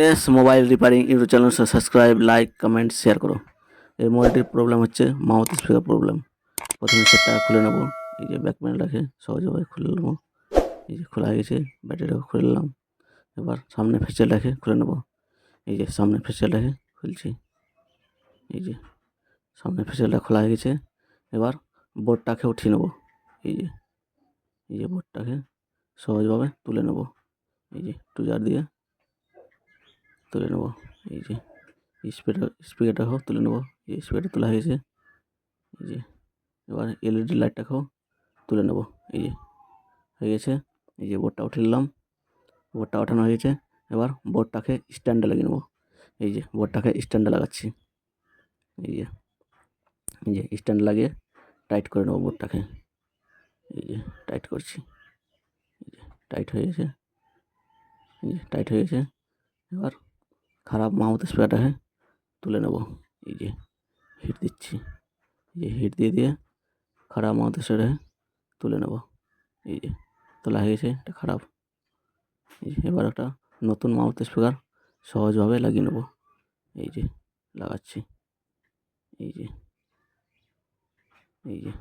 S mobile repairing YouTube channel subscribe like comment share করো। এই মোবাইলটির problem হচ্ছে mouth speaker problem. প্রথমে সেটটা খুলে নেবো। এই যে ব্যাক প্যানেল রাখে সহজভাবে খুলে নেবো। এই যে খোলা হয়ে গেছে, ব্যাটারিটাও খুলে নিলাম। এবার সামনে ফেসিয়াল রেখে খুলে নেবো। এই যে সামনে ফেসিয়াল রেখে খুলছি। এই যে সামনে ফেসিয়ালটা খোলা হয়ে গেছে। এবার বোর্ডটাকে উঠিয়ে নেবো। এই যে বোর্ডটাকে সহজভাবে তুলে নেবো। এই যে টুজার দিয়ে তুলে নেবো। এই যে স্পিকারটাকেও তুলে নেবো। এই স্পিকারটা তোলা হয়ে গেছে। এই যে এবার এলইডি লাইটটাকেও তুলে নেবো। এই যে হয়ে গেছে। এই যে বোর্ডটা উঠিয়ে নিলাম। বোর্ডটা ওঠানো হয়ে গেছে। এবার বোর্ডটাকে স্ট্যান্ডে লাগিয়ে নেবো। এই যে বোর্ডটাকে স্ট্যান্ডে লাগাচ্ছি। এই যে স্ট্যান্ড লাগিয়ে টাইট করে নেবো বোর্ডটাকে। এই যে টাইট করছি। এই যে টাইট হয়ে গেছে। এই যে টাইট হয়ে গেছে। এবার খারাপ মাউথ স্পিকারটাকে তুলে নেবো। এই যে হিট দিচ্ছি। এই যে হিট দিয়ে খারাপ মাউথ স্পিকারটাকে তুলে নেবো। এই যে তোলা হয়ে গেছে। এটা খারাপ। এই যে এবার একটা নতুন মাউথ স্পিকার সহজভাবে লাগিয়ে নেবো। এই যে লাগাচ্ছি। এই যে এই যে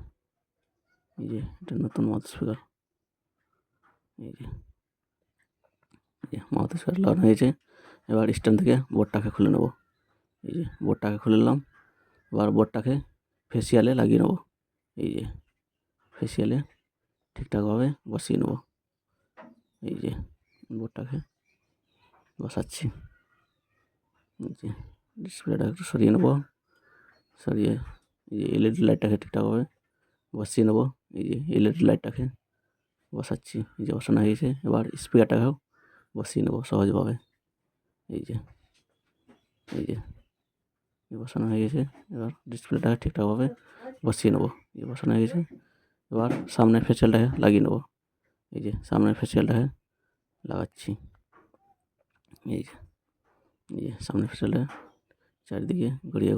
এই যে এটা নতুন মাউথ স্পিকার। এই যে মাউথ স্পিকার লাগানো হয়েছে। এবার স্ট্যান্ড থেকে বোর্ডটাকে খুলে নেবো। এই যে বোর্ডটাকে খুলে নিলাম। এবার বোর্ডটাকে ফেসিয়ালে লাগিয়ে নেবো। এই যে ফেসিয়ালে ঠিকঠাকভাবে বসিয়ে নেবো। এই যে বোর্ডটাকে বসাচ্ছি। এই যে ডিসপ্লেটা একটু সরিয়ে নেবো। সরিয়ে এই যে এলইডি লাইটটাকে ঠিকঠাকভাবে বসিয়ে নেবো। এই যে এলইডি লাইটটাকে বসাচ্ছি। এই যে বসানো হয়ে গেছে। এবার স্পিকারটাকেও বসিয়ে নেবো সহজভাবে। এই যে এই যে বসানো হয়ে গেছে। এবার ডিসপ্লেটাকে ঠিকঠাকভাবে বসিয়ে নেবো। এই যে বসানো হয়ে গেছে। এবার সামনের ফেসিয়ালটাকে লাগিয়ে নেবো। এই যে সামনের ফেসিয়ালটাকে লাগাচ্ছি। এই যে সামনের ফেসিয়ালটা চারিদিকে ঘুরিয়ে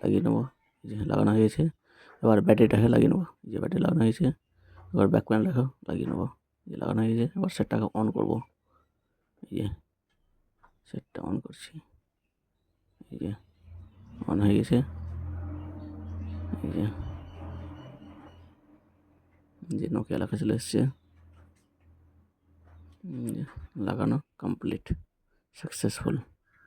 লাগিয়ে নেবো। এই যে লাগানো হয়ে গেছে। এবার ব্যাটারিটাকে লাগিয়ে নেবো। এই যে ব্যাটারি লাগানো হয়েছে। এবার ব্যাক প্যানেলটাকেও লাগিয়ে নেবো। এই যে লাগানো হয়ে গেছে। এবার সেটটাকে অন করবো। এই যে সেটটা অন করছি। এই যে অন হয়ে গেছে। এই যে নোকিয়া লেখা চলে এসছে। লাগানো কমপ্লিট সাকসেসফুল।